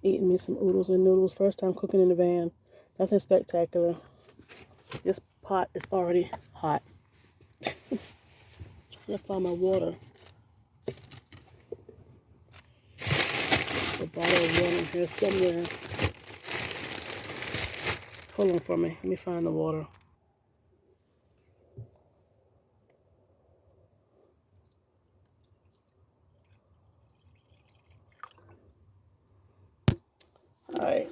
Eating me some oodles and noodles. First time cooking in the van. Nothing spectacular. This pot is already hot. Trying to find my water. The bottle of water in here somewhere. Hold on for me. Let me find the water. Alright.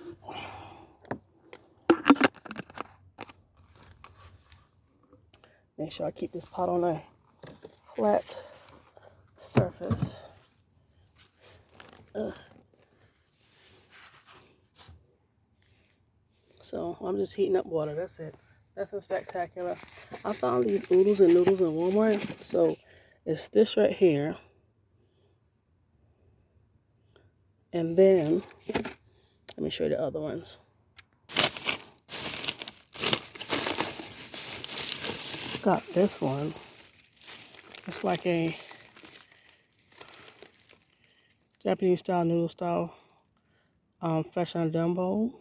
Make sure I keep this pot on a flat surface. So I'm just heating up water. That's it. Nothing spectacular. I found these oodles and noodles in Walmart. So it's this right here. And then, let me show you the other ones. Got this one. It's like a Japanese style noodle style fresh and done bowl.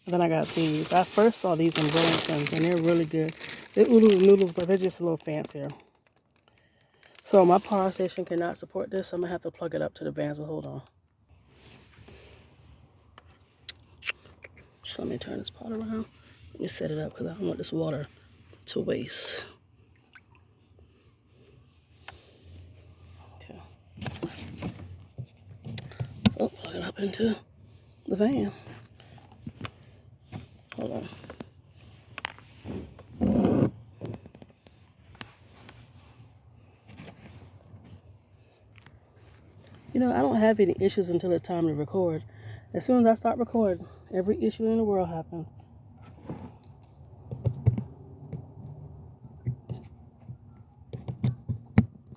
And then I got these. I first saw these in Burlington, and they're really good. They're oodles noodles, but they're just a little fancier. So my power station cannot support this. So I'm gonna have to plug it up to the van. So hold on. So let me turn this pot around. Let me set it up because I don't want this water to waste. Okay. Oh, plug it up into the van. Hold on. You know, I don't have any issues until it's time to record. As soon as I start recording, every issue in the world happens.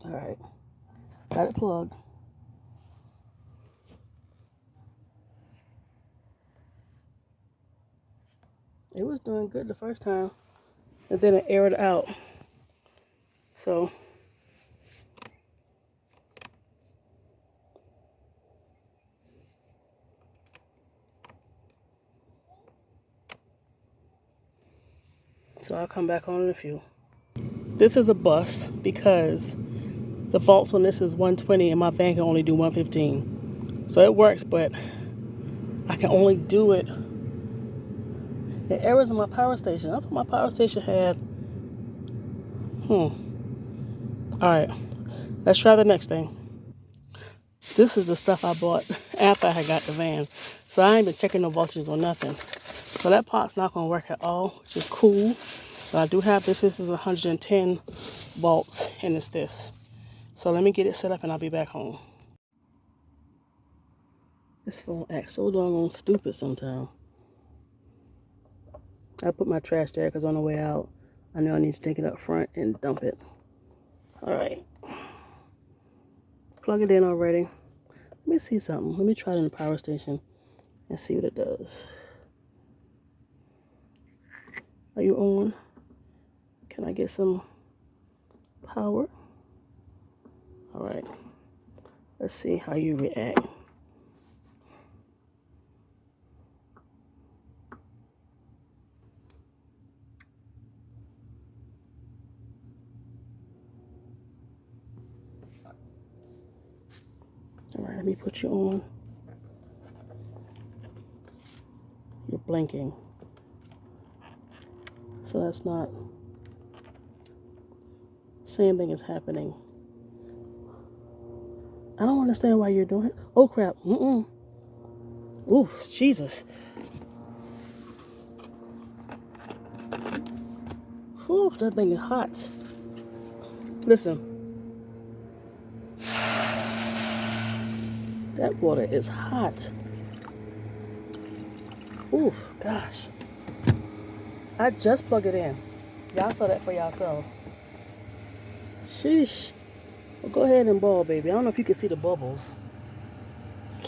Alright. Got it plugged. It was doing good the first time. And then it aired out. So I'll come back on in a few. This is a bust because the volts on this is 120 and my van can only do 115. So it works, but I can only do it. The errors in my power station. I thought my power station had. Alright, let's try the next thing. This is the stuff I bought after I had got the van. So I ain't been checking no voltages or nothing. So that pot's not going to work at all, which is cool. But I do have this. This is 110 volts, and it's this. So let me get it set up, and I'll be back home. This phone acts so doggone stupid sometimes. I put my trash there because on the way out, I know I need to take it up front and dump it. All right. Plug it in already. Let me see something. Let me try it in the power station and see what it does. Are you on? Can I get some power? All right. Let's see how you react. All right, let me put you on. You're blinking. So that's not. Same thing is happening. I don't understand why you're doing it. Oh crap. Ooh, Jesus. Whew, that thing is hot. Listen. That water is hot. Ooh, gosh. I just plugged it in. Y'all saw that for yourself. Sheesh. Well, go ahead and ball, baby. I don't know if you can see the bubbles.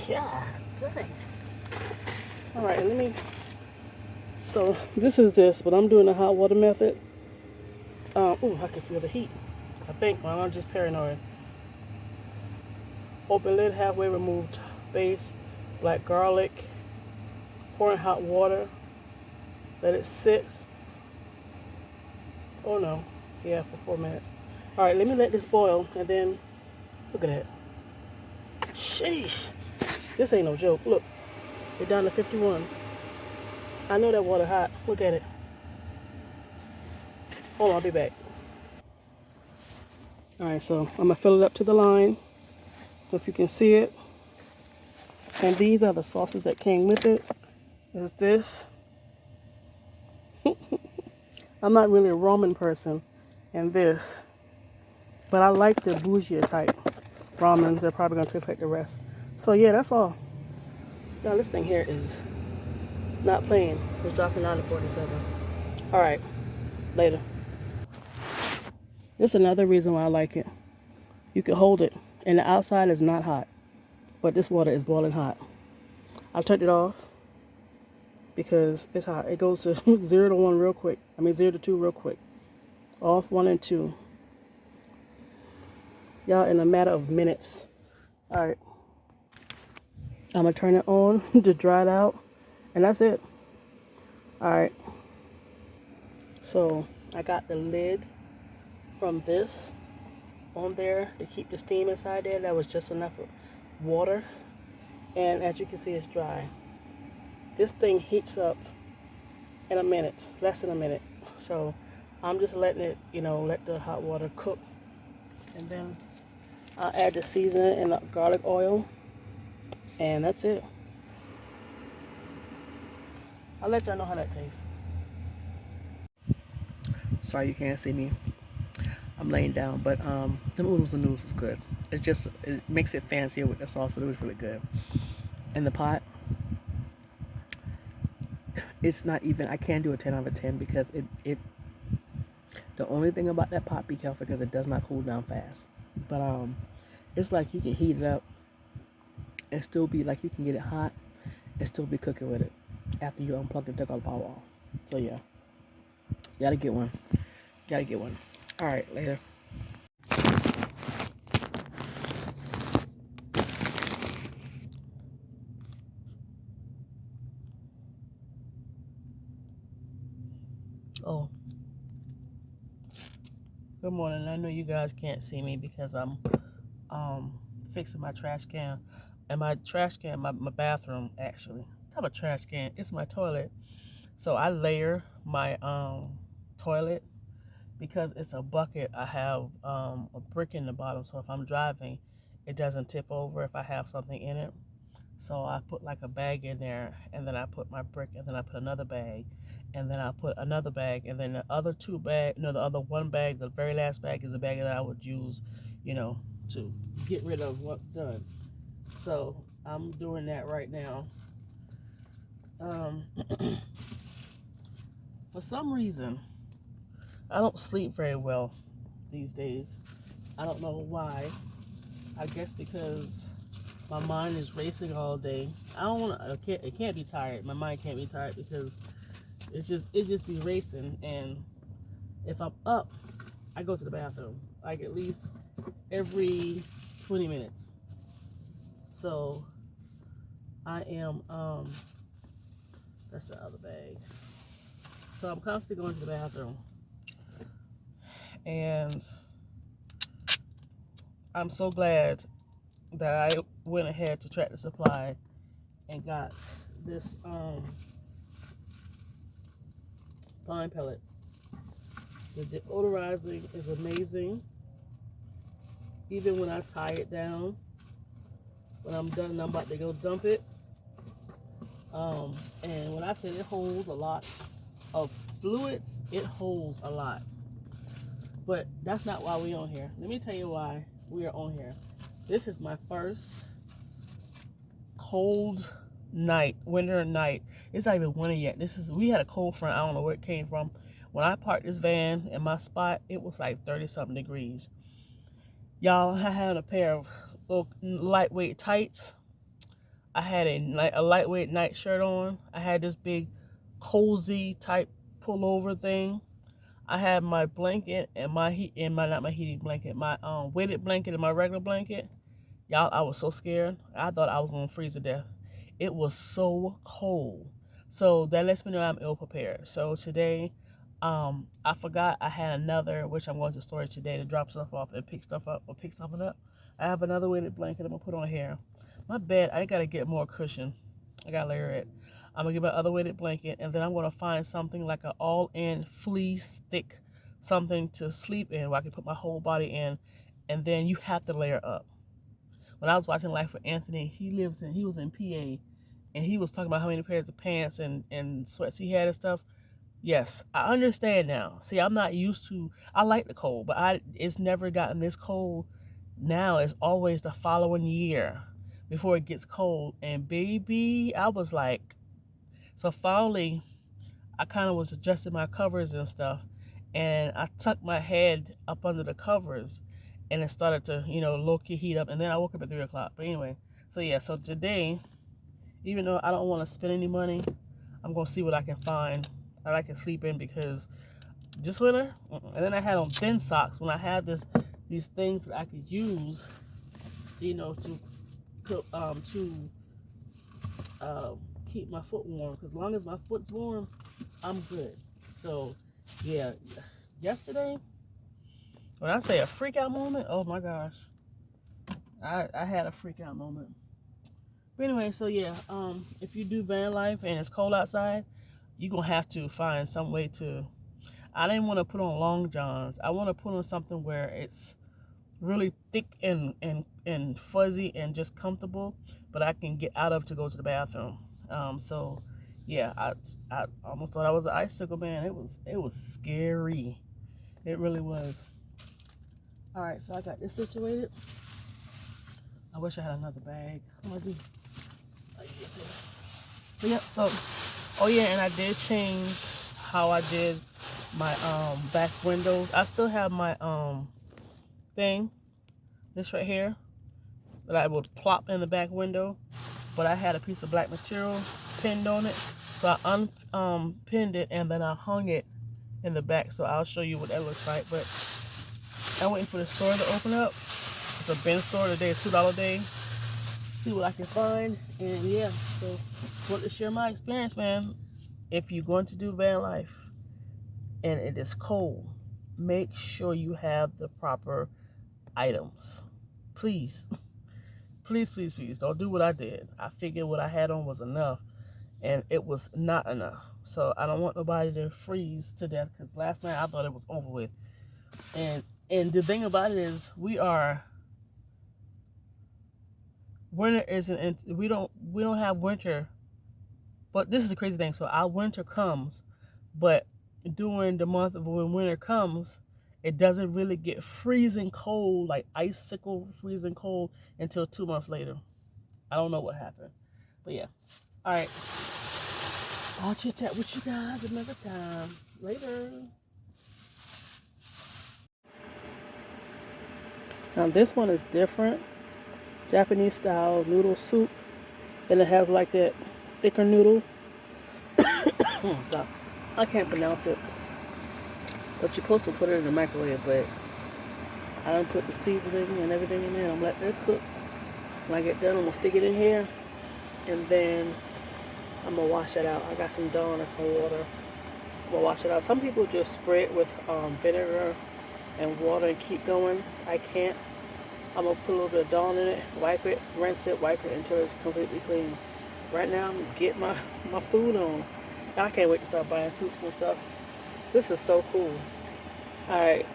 God dang. All right, let me. So this is this, but I'm doing the hot water method. Ooh, I can feel the heat. I think, well, I'm just paranoid. Open lid, halfway removed base, black garlic, pour in hot water, let it sit. Oh no, yeah, for 4 minutes. All right, let me let this boil, and then look at that. Sheesh, this ain't no joke. Look, we're down to 51. I know that water hot. Look at it. Hold on, I'll be back. All right, so I'm gonna fill it up to the line. If you can see it. And these are the sauces that came with it. Is this. I'm not really a ramen person, and this. But I like the bougie type ramens. They're probably gonna taste like the rest. So yeah, that's all. Now this thing here is not playing. It's dropping down to 47. All right, later. This is another reason why I like it. You can hold it, and the outside is not hot, but this water is boiling hot. I turned it off because it's hot. It goes to 0 to 1 real quick. 0 to 2 real quick. Off 1 and 2. Y'all, in a matter of minutes. All right. I'm going to turn it on to dry it out. And that's it. All right. So I got the lid from this on there to keep the steam inside there. That was just enough water. And as you can see, it's dry. This thing heats up in a minute, less than a minute. So I'm just letting it, let the hot water cook. And then I'll add the seasoning and the garlic oil. And that's it. I'll let y'all know how that tastes. Sorry you can't see me. I'm laying down, but the noodles is good. It makes it fancier with the sauce, but it was really good. And the pot, it's not even, I can't do a 10 out of 10 because the only thing about that pot, be careful because it does not cool down fast. But it's like you can heat it up and still be like, you can get it hot and still be cooking with it after you unplug and take all the power off. So yeah, gotta get one. All right, later. Oh, good morning. I know you guys can't see me because I'm fixing my trash can. And my trash can, my bathroom actually. Type of trash can. It's my toilet. So I layer my toilet because it's a bucket. I have a brick in the bottom, so if I'm driving, it doesn't tip over if I have something in it. So I put like a bag in there, and then I put my brick, and then I put another bag, and then I put another bag, and then the other the other one bag, the very last bag is a bag that I would use, to get rid of what's done. So I'm doing that right now. For some reason, I don't sleep very well these days. I don't know why. I guess because my mind is racing all day. It can't be tired. My mind can't be tired because it just be racing. And if I'm up, I go to the bathroom like at least every 20 minutes. So I am that's the other bag. So I'm constantly going to the bathroom. And I'm so glad that I went ahead to Tractor Supply and got this pine pellet. The deodorizing is amazing. Even when I tie it down, when I'm done, I'm about to go dump it. And when I said it holds a lot of fluids, it holds a lot. But that's not why we're on here. Let me tell you why we are on here. This is my first cold night, winter night. It's not even winter yet. We had a cold front. I don't know where it came from. When I parked this van in my spot, it was like 30-something degrees. Y'all, I had a pair of little lightweight tights. I had a lightweight night shirt on. I had this big cozy type pullover thing. I had my blanket and my weighted blanket and my regular blanket. Y'all, I was so scared. I thought I was gonna freeze to death. it was so cold. So that lets me know I'm ill prepared. So today, I forgot I had another, which I'm going to storage today to drop stuff off and pick stuff up or pick something up. I have another weighted blanket I'm gonna put on here. My bed, I gotta get more cushion. I gotta layer it. I'm gonna get my other weighted blanket, and then I'm gonna find something like an all-in fleece thick something to sleep in where I can put my whole body in, and then you have to layer up. When I was watching Life with Anthony, he was in PA, and he was talking about how many pairs of pants and sweats he had and stuff. Yes, I understand now. See, I'm not used to, I like the cold, but it's never gotten this cold. Now it's always the following year before it gets cold. And baby, I was like, so finally, I kind of was adjusting my covers and stuff, and I tucked my head up under the covers, and it started to, low-key heat up, and then I woke up at 3 o'clock. But anyway, so yeah, so today, even though I don't want to spend any money, I'm going to see what I can find that I can sleep in, because this winter, and then I had on thin socks when I had these things that I could use, to keep my foot warm, because as long as my foot's warm, I'm good. So yeah, yesterday, when I say a freak out moment, oh my gosh, I had a freak out moment. But anyway, so yeah, if you do van life and it's cold outside, you're gonna have to find some way to, I didn't want to put on long johns. I want to put on something where it's really thick and fuzzy and just comfortable, but I can get out of to go to the bathroom. So yeah, I almost thought I was an icicle, man. It was scary. It really was. All right, so I got this situated. I wish I had another bag. I'm gonna do like this. But yep. So, oh yeah, and I did change how I did my back windows. I still have my thing, this right here, that I would plop in the back window, but I had a piece of black material pinned on it, so I pinned it, and then I hung it in the back. So I'll show you what that looks like. But I'm waiting for the store to open up. It's a bin store today, a $2 day. See what I can find, and yeah, so want to share my experience, man. If you're going to do van life and it is cold, make sure you have the proper items. Please, please, please, please don't do what I did. I figured what I had on was enough, and it was not enough. So I don't want nobody to freeze to death, because last night I thought it was over with. And the thing about it is, winter isn't, we don't have winter. But this is the crazy thing. So our winter comes, but during the month of when winter comes, it doesn't really get freezing cold, like icicle freezing cold, until 2 months later. I don't know what happened. But yeah. All right. I'll chit chat with you guys another time. Later. Now this one is different. Japanese style noodle soup. And it has like that thicker noodle. I can't pronounce it. But you're supposed to put it in the microwave, but I don't put the seasoning and everything in there. I'm gonna let it cook. When I get done, I'm gonna stick it in here, and then I'm gonna wash it out. I got some Dawn and some water. I'm gonna wash it out. Some people just spray it with vinegar and water and keep going. I can't. I'm gonna put a little bit of Dawn in it, wipe it, rinse it, wipe it until it's completely clean. Right now, I'm getting my food on. I can't wait to start buying soups and stuff. This is so cool. All right.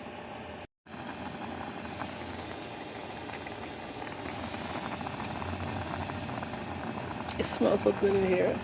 It smells so good in here.